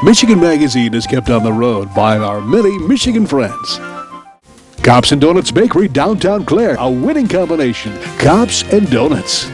Michigan Magazine is kept on the road by our many Michigan friends. Cops and Doughnuts Bakery, downtown Clare, a winning combination. Cops and Doughnuts.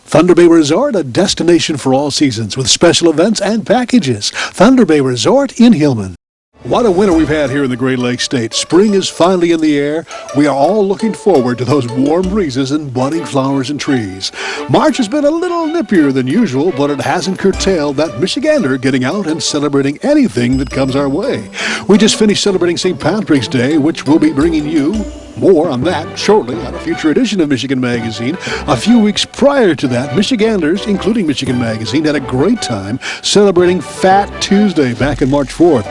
Thunder Bay Resort, a destination for all seasons with special events and packages. Thunder Bay Resort in Hillman. What a winter we've had here in the Great Lakes State. Spring is finally in the air. We are all looking forward to those warm breezes and budding flowers and trees. March has been a little nippier than usual, but it hasn't curtailed that Michigander getting out and celebrating anything that comes our way. We just finished celebrating St. Patrick's Day, which we'll be bringing you more on that shortly on a future edition of Michigan Magazine. A few weeks prior to that, Michiganders, including Michigan Magazine, had a great time celebrating Fat Tuesday back on March 4th.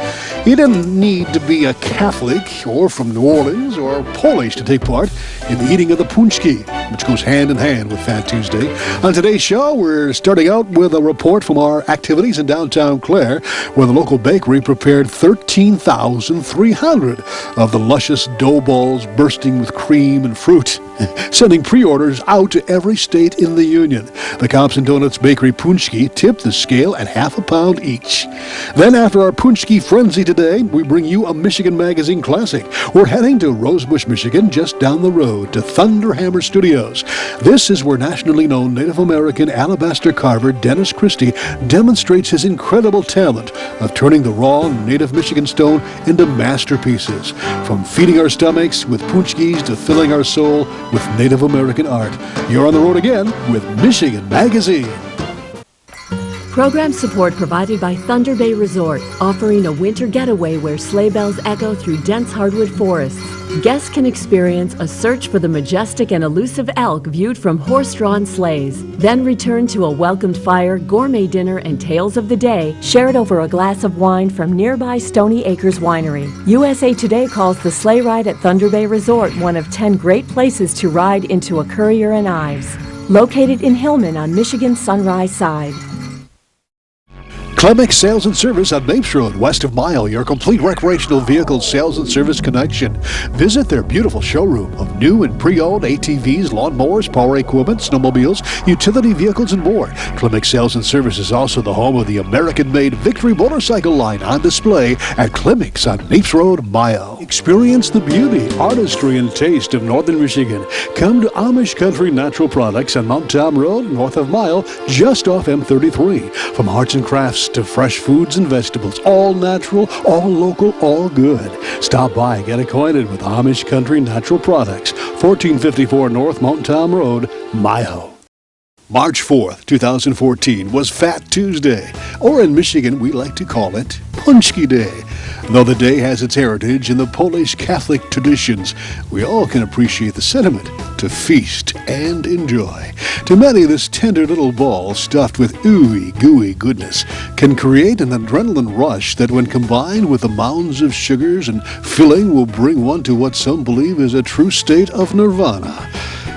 You didn't need to be a Catholic or from New Orleans or Polish to take part in the eating of the Pooonchski, which goes hand in hand with Fat Tuesday. On today's show, we're starting out with a report from our activities in downtown Clare, where the local bakery prepared 13,300 of the luscious dough balls bursting with cream and fruit, sending pre-orders out to every state in the Union. The Cops and Doughnuts Bakery Pooonchski tipped the scale at half a pound each. Then after our Pooonchski frenzy today, we bring you a Michigan Magazine classic. We're heading to Rosebush, Michigan, just down the road to THUNDERHAMMER Studios. This is where nationally known Native American alabaster carver Dennis Christy demonstrates his incredible talent of turning the raw native Michigan stone into masterpieces. From feeding our stomachs with Pooonchkis to filling our soul with Native American art. You're on the road again with Michigan Magazine. Program support provided by Thunder Bay Resort, offering a winter getaway where sleigh bells echo through dense hardwood forests. Guests can experience a search for the majestic and elusive elk viewed from horse-drawn sleighs, then return to a welcomed fire, gourmet dinner, and tales of the day shared over a glass of wine from nearby Stony Acres Winery. USA Today calls the sleigh ride at Thunder Bay Resort one of 10 great places to ride into a Currier and Ives, located in Hillman on Michigan's Sunrise Side. Clemix Sales and Service on Mapes Road, west of Mile, your complete recreational vehicle sales and service connection. Visit their beautiful showroom of new and pre-owned ATVs, lawnmowers, power equipment, snowmobiles, utility vehicles, and more. Clemix Sales and Service is also the home of the American-made Victory motorcycle line on display at Clemix on Mapes Road, Mile. Experience the beauty, artistry, and taste of northern Michigan. Come to Amish Country Natural Products on Mount Tom Road, north of Mile, just off M33. From arts and crafts to fresh foods and vegetables, all natural, all local, all good. Stop by and get acquainted with Amish Country Natural Products, 1454 North Mount Tom Road, Mile. March 4th, 2014 was Fat Tuesday, or in Michigan we like to call it Pooonchski Day. Though the day has its heritage in the Polish Catholic traditions, we all can appreciate the sentiment to feast and enjoy. To many, this tender little ball stuffed with ooey gooey goodness can create an adrenaline rush that, when combined with the mounds of sugars and filling, will bring one to what some believe is a true state of nirvana.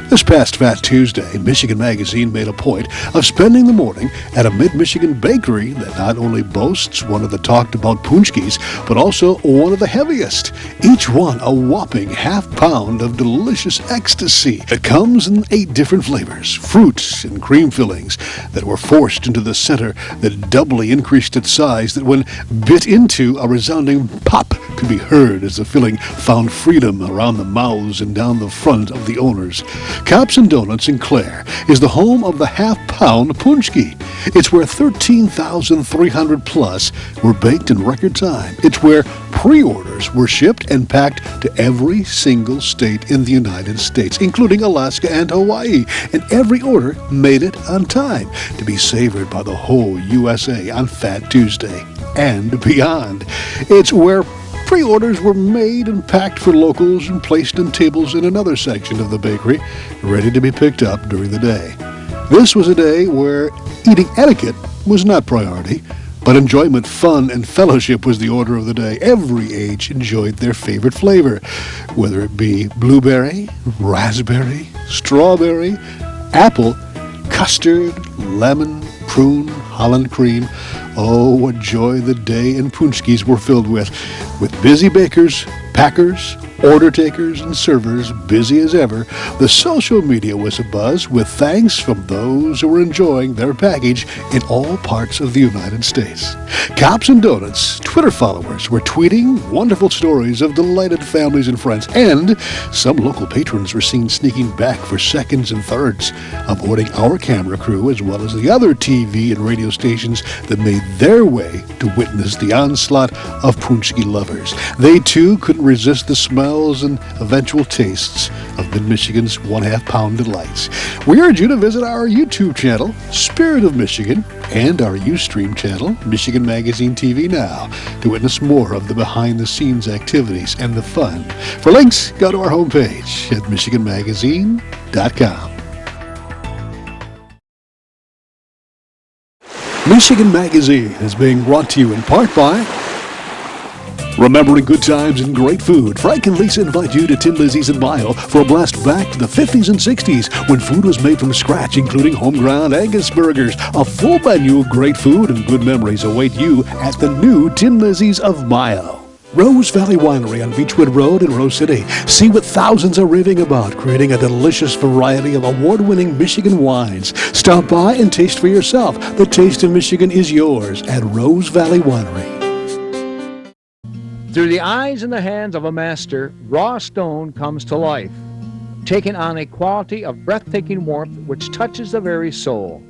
This past Fat Tuesday, Michigan Magazine made a point of spending the morning at a mid-Michigan bakery that not only boasts one of the talked-about Pooonchkis, but also one of the heaviest. Each one a whopping half-pound of delicious ecstasy that comes in 8 different flavors, fruits and cream fillings that were forced into the center that doubly increased its size, that when bit into, a resounding pop could be heard as the filling found freedom around the mouths and down the front of the owners. Cops and Doughnuts in Clare is the home of the half-pound Pooonchski. It's where 13,300 plus were baked in record time. It's where pre-orders were shipped and packed to every single state in the United States, including Alaska and Hawaii, and every order made it on time to be savored by the whole USA on Fat Tuesday and beyond. It's where pre-orders were made and packed for locals and placed on tables in another section of the bakery, ready to be picked up during the day. This was a day where eating etiquette was not priority, but enjoyment, fun, and fellowship was the order of the day. Every age enjoyed their favorite flavor, whether it be blueberry, raspberry, strawberry, apple, custard, lemon, prune, Holland cream. Oh, what joy the day and Pooonchkis were filled with busy bakers, packers, Order takers and servers busy as ever, the social media was abuzz with thanks from those who were enjoying their package in all parts of the United States. Cops and Doughnuts Twitter followers were tweeting wonderful stories of delighted families and friends, and some local patrons were seen sneaking back for seconds and thirds, avoiding our camera crew as well as the other TV and radio stations that made their way to witness the onslaught of Pooonchski lovers. They too couldn't resist the smells and eventual tastes of Mid-Michigan's one-half-pound delights. We urge you to visit our YouTube channel, Spirit of Michigan, and our Ustream channel, Michigan Magazine TV Now, to witness more of the behind-the-scenes activities and the fun. For links, go to our homepage at michiganmagazine.com. Michigan Magazine is being brought to you in part by Remembering Good Times and Great Food. Frank and Lisa invite you to Tin Lizzie's in Mile for a blast back to the 50s and 60s when food was made from scratch, including home-ground Angus burgers. A full menu of great food and good memories await you at the new Tin Lizzie's of Mile. Rose Valley Winery on Beechwood Road in Rose City. See what thousands are raving about, creating a delicious variety of award-winning Michigan wines. Stop by and taste for yourself. The taste of Michigan is yours at Rose Valley Winery. Through the eyes and the hands of a master, raw stone comes to life, taking on a quality of breathtaking warmth which touches the very soul.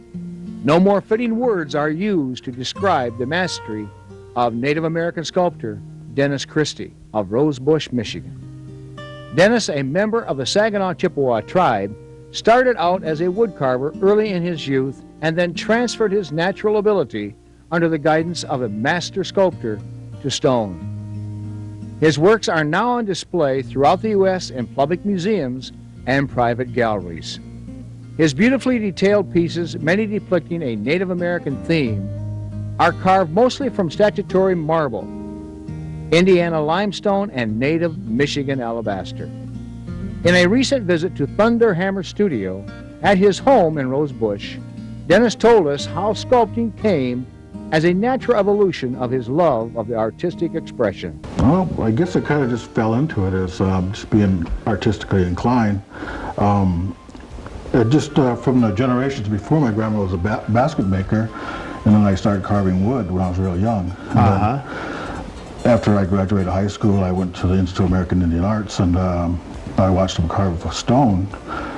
No more fitting words are used to describe the mastery of Native American sculptor Dennis Christy of Rosebush, Michigan. Dennis, a member of the Saginaw Chippewa tribe, started out as a woodcarver early in his youth and then transferred his natural ability under the guidance of a master sculptor to stone. His works are now on display throughout the U.S. in public museums and private galleries. His beautifully detailed pieces, many depicting a Native American theme, are carved mostly from statuary marble, Indiana limestone, and native Michigan alabaster. In a recent visit to THUNDERHAMMER Studio at his home in Rosebush, Dennis told us how sculpting came as a natural evolution of his love of the artistic expression. Well, I guess I kind of just fell into it as just being artistically inclined. From the generations before, my grandma was a basket maker, and then I started carving wood when I was real young. After I graduated high school, I went to the Institute of American Indian Arts, and I watched them carve stone.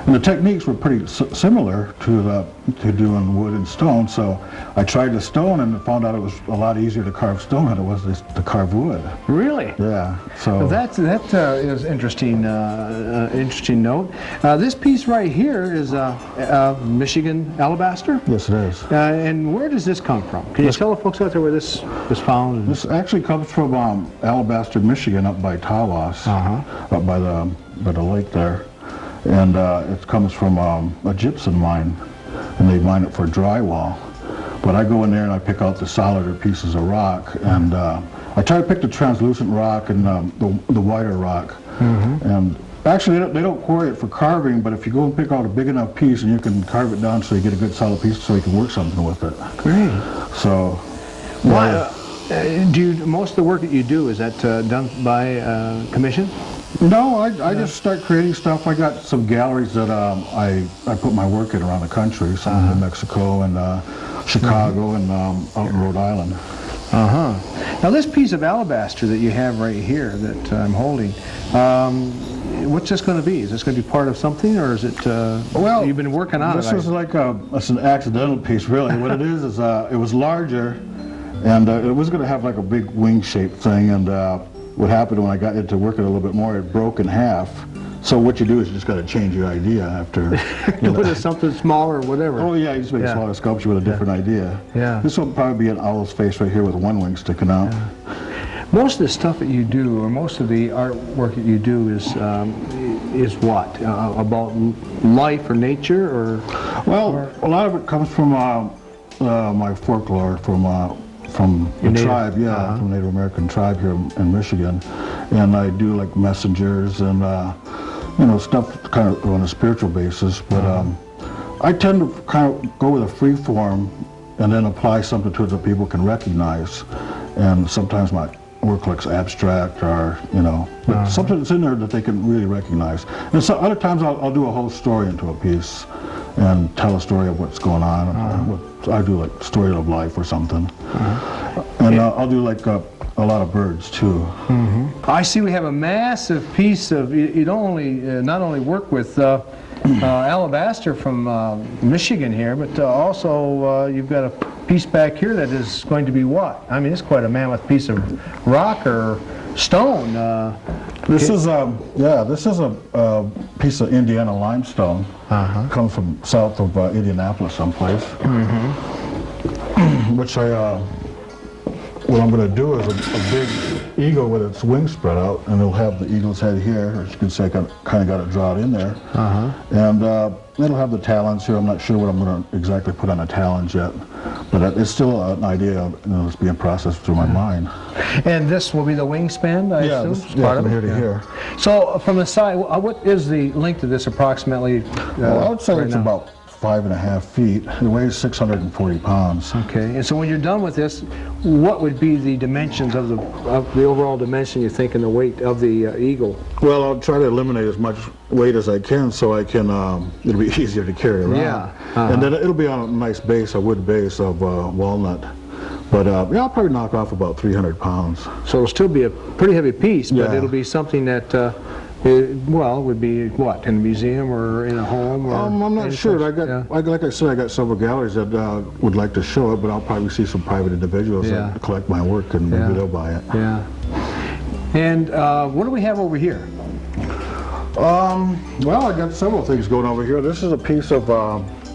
And the techniques were pretty similar to doing wood and stone, so I tried the stone and found out it was a lot easier to carve stone than it was to carve wood. Really? Yeah. So that is interesting. Interesting note. This piece right here is Michigan alabaster. Yes, it is. And where does this come from? Can you tell the folks out there where this was found? This actually comes from Alabaster, Michigan, up by Tawas, up by the lake there. And it comes from a gypsum mine, and they mine it for drywall. But I go in there and I pick out the solider pieces of rock, and I try to pick the translucent rock and the whiter rock. And actually, they don't quarry it for carving, but if you go and pick out a big enough piece, and you can carve it down so you get a good solid piece, so you can work something with it. Great. So, most of the work that you do, is that done by commission? No, I just start creating stuff. I got some galleries that I put my work in around the country, some in Mexico and Chicago and out in Rhode Island. Now this piece of alabaster that you have right here that I'm holding, what's this going to be? Is this going to be part of something, or is it, well, you've been working on it? This is like it's an accidental piece, really. What it is it was larger, and it was going to have like a big wing-shaped thing, and what happened when I got into working a little bit more, it broke in half. So what you do is you just got to change your idea after. Put it something smaller or whatever. Oh yeah, you just make a smaller sculpture with a different idea. Yeah. This will probably be an owl's face right here with one wing sticking out. Most of the stuff that you do, or most of the artwork that you do, is what? About life or nature, or? Well, a lot of it comes from my folklore, from the tribe, from Native American tribe here in Michigan, and I do like messengers and stuff kind of on a spiritual basis. But I tend to kind of go with a free form and then apply something to it that people can recognize. And sometimes work looks abstract or, you know, but something that's in there that they can really recognize. And so other times I'll do a whole story into a piece and tell a story of what's going on. I do like story of life or something. And I'll do like a lot of birds too. I see we have a massive piece of, you don't not only work with alabaster from Michigan here, but also you've got a piece back here that is going to be what? I mean, it's quite a mammoth piece of rock or stone. This is this is a piece of Indiana limestone. Comes from south of Indianapolis someplace. Which what I'm going to do is a big eagle with its wings spread out, and it'll have the eagle's head here. As you can see, I kind of got it drawn in there. And it'll have the talons here. I'm not sure what I'm going to exactly put on the talons yet, but it's still an idea that's being processed through my mind. And this will be the wingspan, I assume? This, from here to here. So from the side, what is the length of this approximately? Well, I would say it's about 5.5 feet. It weighs 640 pounds. Okay, and so when you're done with this, what would be the dimensions of the overall dimension you think and the weight of the eagle? Well, I'll try to eliminate as much weight as I can so I can, it'll be easier to carry around. Yeah. And then it'll be on a nice base, a wood base of walnut. But yeah, I'll probably knock off about 300 pounds. So it'll still be a pretty heavy piece, but Yeah. it'll be something that would be what, in a museum or in a home? Or I'm not sure. Like I said, I got several galleries that would like to show it, but I'll probably see some private individuals that collect my work and maybe they'll buy it. Yeah. And what do we have over here? Well, I got several things going over here. This is a piece of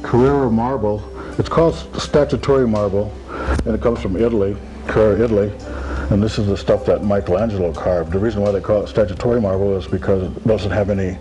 Carrara marble. It's called statutory marble, and it comes from Italy, Carrara, Italy. And this is the stuff that Michelangelo carved. The reason why they call it statutory marble is because it doesn't have any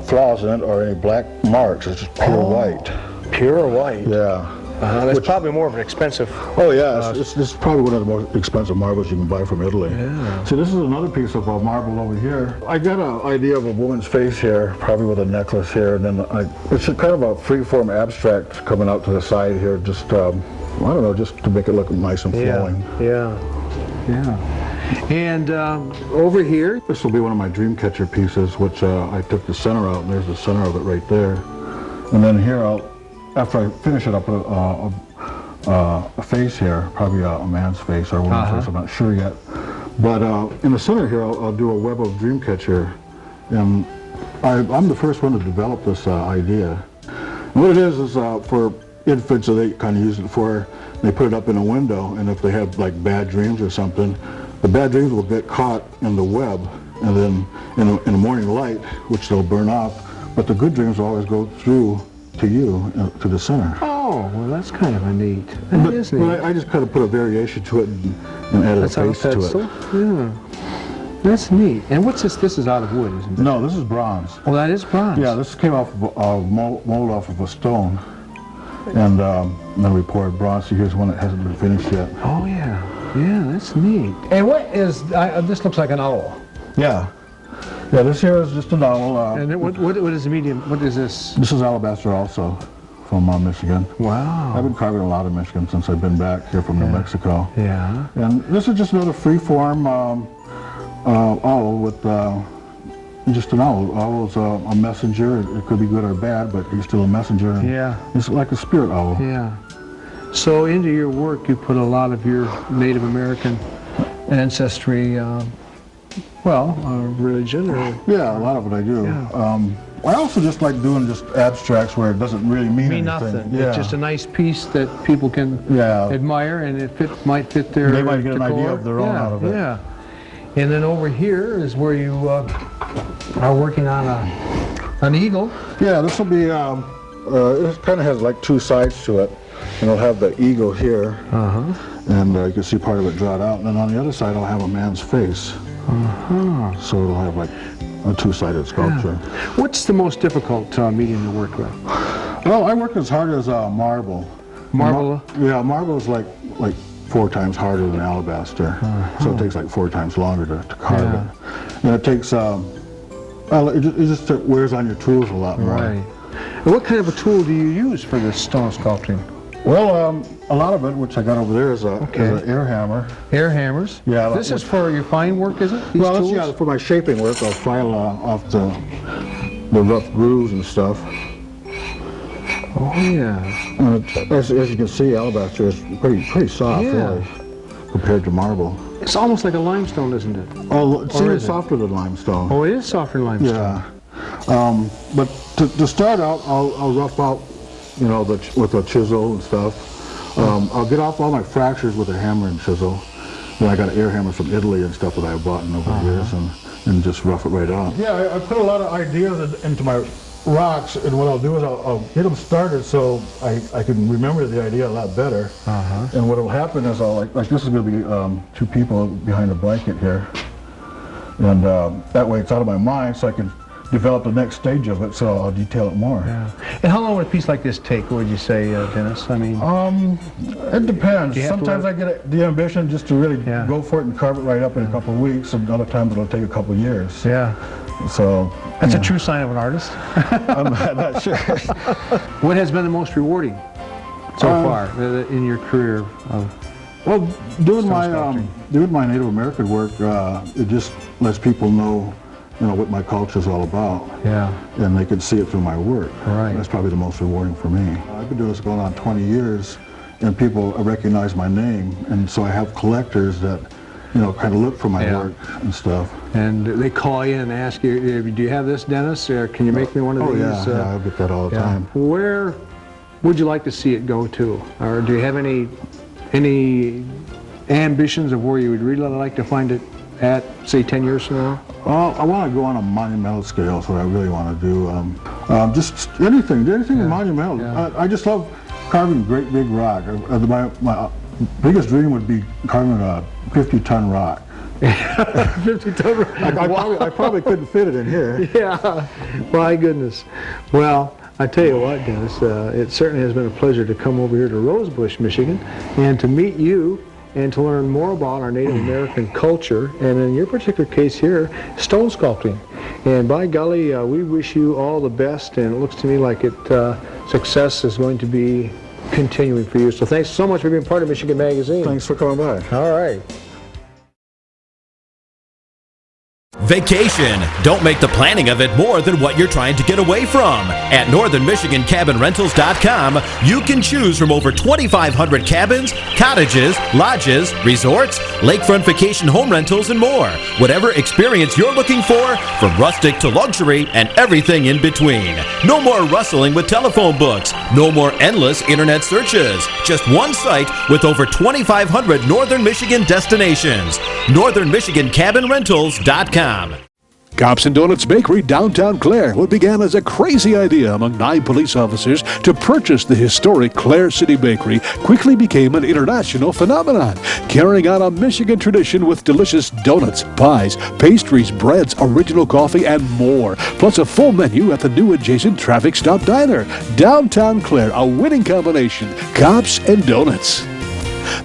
flaws in it or any black marks. It's just pure white. Pure white? Yeah. That's probably more of an expensive... Oh yeah, this is probably one of the most expensive marbles you can buy from Italy. Yeah. See, this is another piece of marble over here. I got an idea of a woman's face here, probably with a necklace here, and then it's kind of a free-form abstract coming out to the side here, just, I don't know, just to make it look nice and flowing. Yeah. And over here? This will be one of my dream catcher pieces, which I took the center out, and there's the center of it right there. And then here, after I finish it, I'll put a face here, probably a man's face or a woman's face, I'm not sure yet. But in the center here, I'll do a web of dream catcher. And I'm the first one to develop this idea. And what it is for infants that they kind of use it for. They put it up in a window, and if they have like bad dreams or something, the bad dreams will get caught in the web, and then in the morning light, which they'll burn off, but the good dreams will always go through to you, to the center. Oh, well, that's kind of a neat. That is neat. But I just kind of put a variation to it and added a face to it. Yeah. That's neat. And what's this? This is out of wood, isn't it? No, this is bronze. Oh, that is bronze? Yeah, this came off of mold off of a stone. And then we poured bronze. So here's one that hasn't been finished yet. Oh yeah, that's neat. And what is this? Looks like an owl. Yeah, this here is just an owl. And what is the medium? What is this? This is alabaster also, from Michigan. Wow. I've been carving a lot of Michigan since I've been back here from New Mexico. Yeah. And this is just another free-form owl with. Just an owl. Owl's a messenger. It could be good or bad, but he's still a messenger. Yeah. It's like a spirit owl. Yeah. So into your work, you put a lot of your Native American ancestry, religion, or... Yeah, a lot of it I do. Yeah. I also just like doing just abstracts where it doesn't really mean anything. Nothing. Yeah. It's just a nice piece that people can admire, and it might fit their... They might get an idea of their own out of it. Yeah. And then over here is where you are working on an eagle. Yeah, this will be, it kind of has like two sides to it. And it'll have the eagle here, and you can see part of it drawn out. And then on the other side, I'll have a man's face. So it'll have like a two-sided sculpture. Yeah. What's the most difficult medium to work with? Well, I work as hard as marble. Marble? Marble is like 4 times harder than alabaster, so it takes like 4 times longer to carve it. And it takes, it just wears on your tools a lot more. Right. And what kind of a tool do you use for this stone sculpting? Well, a lot of it, which I got over there, is an air hammer. Air hammers? Yeah. This is for your fine work, is it? These Well, tools? yeah, for my shaping work, I'll file off the rough grooves and stuff. Oh, yeah. And as you can see, alabaster is pretty soft, really, compared to marble. It's almost like a limestone, isn't it? Oh, it's even is it? softer than limestone. Oh, it is softer than limestone. Yeah. But to start out, I'll rough out, you know, with a chisel and stuff. I'll get off all my fractures with a hammer and chisel. Then I got air hammers from Italy and stuff that I bought over the years, and just rough it right out. Yeah, I put a lot of ideas into my rocks, and what I'll do is I'll get them started so I can remember the idea a lot better. And what will happen is I'll, like this is going to be 2 people behind a blanket here, and that way it's out of my mind so I can develop the next stage of it, so I'll detail it more. Yeah. And how long would a piece like this take, would you say, Dennis? I mean, it depends. Sometimes I get the ambition just to really go for it and carve it right up in a couple of weeks, and other times it'll take a couple of years. Yeah. So that's a true sign of an artist. I'm not sure. What has been the most rewarding so far in your career? Well, doing my Native American work, it just lets people know, you know, what my culture is all about. Yeah. And they can see it through my work. Right. That's probably the most rewarding for me. I've been doing this going on 20 years, and people recognize my name, and so I have collectors that, you know, kind of look for my work and stuff. And they call you and ask you, do you have this, Dennis, or can you make me one of these? Yeah, I get that all the time. Where would you like to see it go to? Or do you have any ambitions of where you would really like to find it at, say, 10 years from now? Well, I want to go on a monumental scale, is what I really want to do. Just anything monumental. Yeah. I just love carving great big rock. My biggest dream would be carving a 50-ton rock. 50-ton rock? I probably couldn't fit it in here. Yeah, my goodness. Well, I tell you what, Dennis, it certainly has been a pleasure to come over here to Rosebush, Michigan, and to meet you and to learn more about our Native American culture, and in your particular case here, stone sculpting. And by golly, we wish you all the best, and it looks to me like success is going to be continuing for you. So thanks so much for being part of Michigan Magazine. Thanks for coming by. All right. Vacation. Don't make the planning of it more than what you're trying to get away from. At northernmichigancabinrentals.com, you can choose from over 2,500 cabins, cottages, lodges, resorts, lakefront vacation home rentals, and more. Whatever experience you're looking for, from rustic to luxury and everything in between. No more rustling with telephone books. No more endless internet searches. Just one site with over 2,500 Northern Michigan destinations. northernmichigancabinrentals.com. Cops and Doughnuts Bakery, downtown Clare, what began as a crazy idea among 9 police officers to purchase the historic Clare City Bakery quickly became an international phenomenon, carrying on a Michigan tradition with delicious donuts, pies, pastries, breads, original coffee, and more, plus a full menu at the new adjacent traffic stop diner. Downtown Clare, a winning combination, Cops and Doughnuts.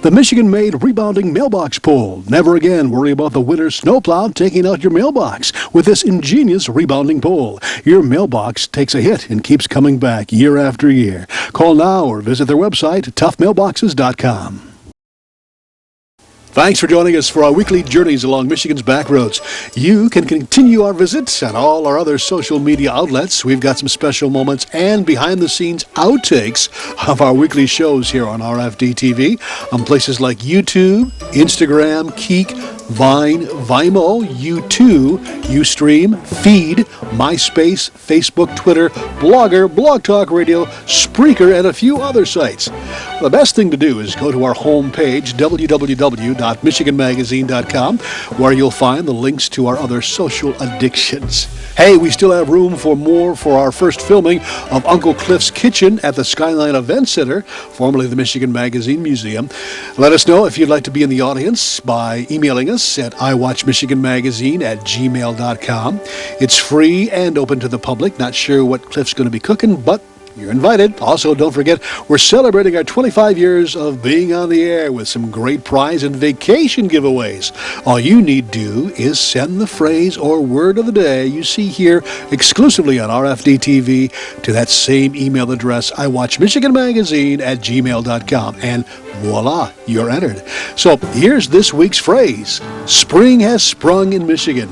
The Michigan-made rebounding mailbox pole. Never again worry about the winter snowplow taking out your mailbox with this ingenious rebounding pole. Your mailbox takes a hit and keeps coming back year after year. Call now or visit their website, toughmailboxes.com. Thanks for joining us for our weekly journeys along Michigan's back roads. You can continue our visits on all our other social media outlets. We've got some special moments and behind-the-scenes outtakes of our weekly shows here on RFD TV on places like YouTube, Instagram, Keek, Vine, Vimeo, U2, Ustream, Feed, MySpace, Facebook, Twitter, Blogger, Blog Talk Radio, Spreaker, and a few other sites. The best thing to do is go to our homepage, www.michiganmagazine.com, where you'll find the links to our other social addictions. Hey, we still have room for more for our first filming of Uncle Cliff's Kitchen at the Skyline Event Center, formerly the Michigan Magazine Museum. Let us know if you'd like to be in the audience by emailing us at iwatchmichiganmagazine@gmail.com. It's free and open to the public. Not sure what Cliff's going to be cooking, but you're invited. Also, don't forget, we're celebrating our 25 years of being on the air with some great prize and vacation giveaways. All you need to do is send the phrase or word of the day you see here exclusively on RFD TV to that same email address, iWatchMichiganMagazine@gmail.com, and voila, you're entered. So here's this week's phrase. Spring has sprung in Michigan.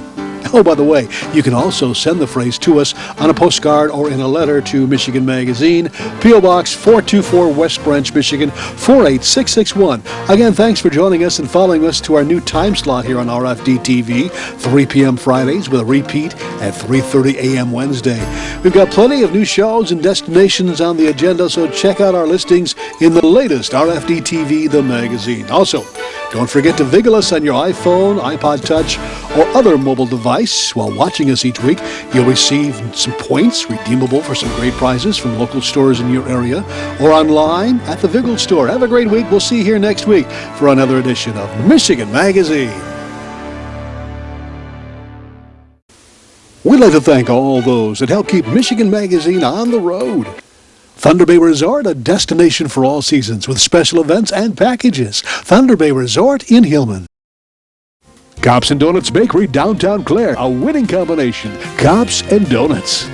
Oh, by the way, you can also send the phrase to us on a postcard or in a letter to Michigan Magazine, P.O. Box 424, West Branch, Michigan, 48661. Again, thanks for joining us and following us to our new time slot here on RFD TV, 3 p.m. Fridays with a repeat at 3:30 a.m. Wednesday. We've got plenty of new shows and destinations on the agenda, so check out our listings in the latest RFD TV, the magazine. Also, don't forget to vigil us on your iPhone, iPod Touch, or other mobile device while watching us each week. You'll receive some points redeemable for some great prizes from local stores in your area or online at the Vigil store. Have a great week. We'll see you here next week for another edition of Michigan Magazine. We'd like to thank all those that help keep Michigan Magazine on the road. Thunder Bay Resort, a destination for all seasons with special events and packages. Thunder Bay Resort in Hillman. Cops and Doughnuts Bakery, downtown Clare. A winning combination. Cops and Doughnuts.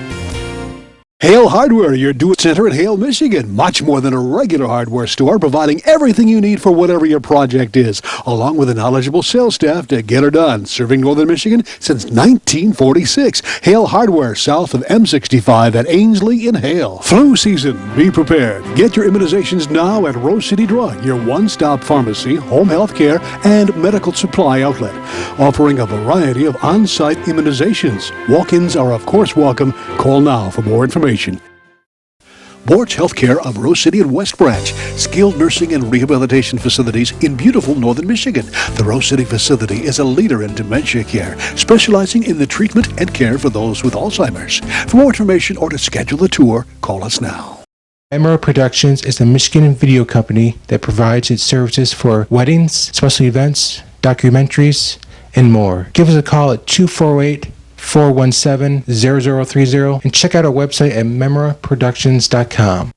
Hale Hardware, your do-it center in Hale, Michigan. Much more than a regular hardware store, providing everything you need for whatever your project is, along with a knowledgeable sales staff to get her done. Serving Northern Michigan since 1946. Hale Hardware, south of M65 at Ainsley in Hale. Flu season, be prepared. Get your immunizations now at Rose City Drug, your one-stop pharmacy, home health care, and medical supply outlet, offering a variety of on-site immunizations. Walk-ins are of course welcome. Call now for more information. Bortz Healthcare of Rose City and West Branch, skilled nursing and rehabilitation facilities in beautiful northern Michigan. The Rose City facility is a leader in dementia care, specializing in the treatment and care for those with Alzheimer's. For more information or to schedule a tour, call us now. Emerald Productions is a Michigan video company that provides its services for weddings, special events, documentaries, and more. Give us a call at 248-417-0030 and check out our website at memraproductions.com.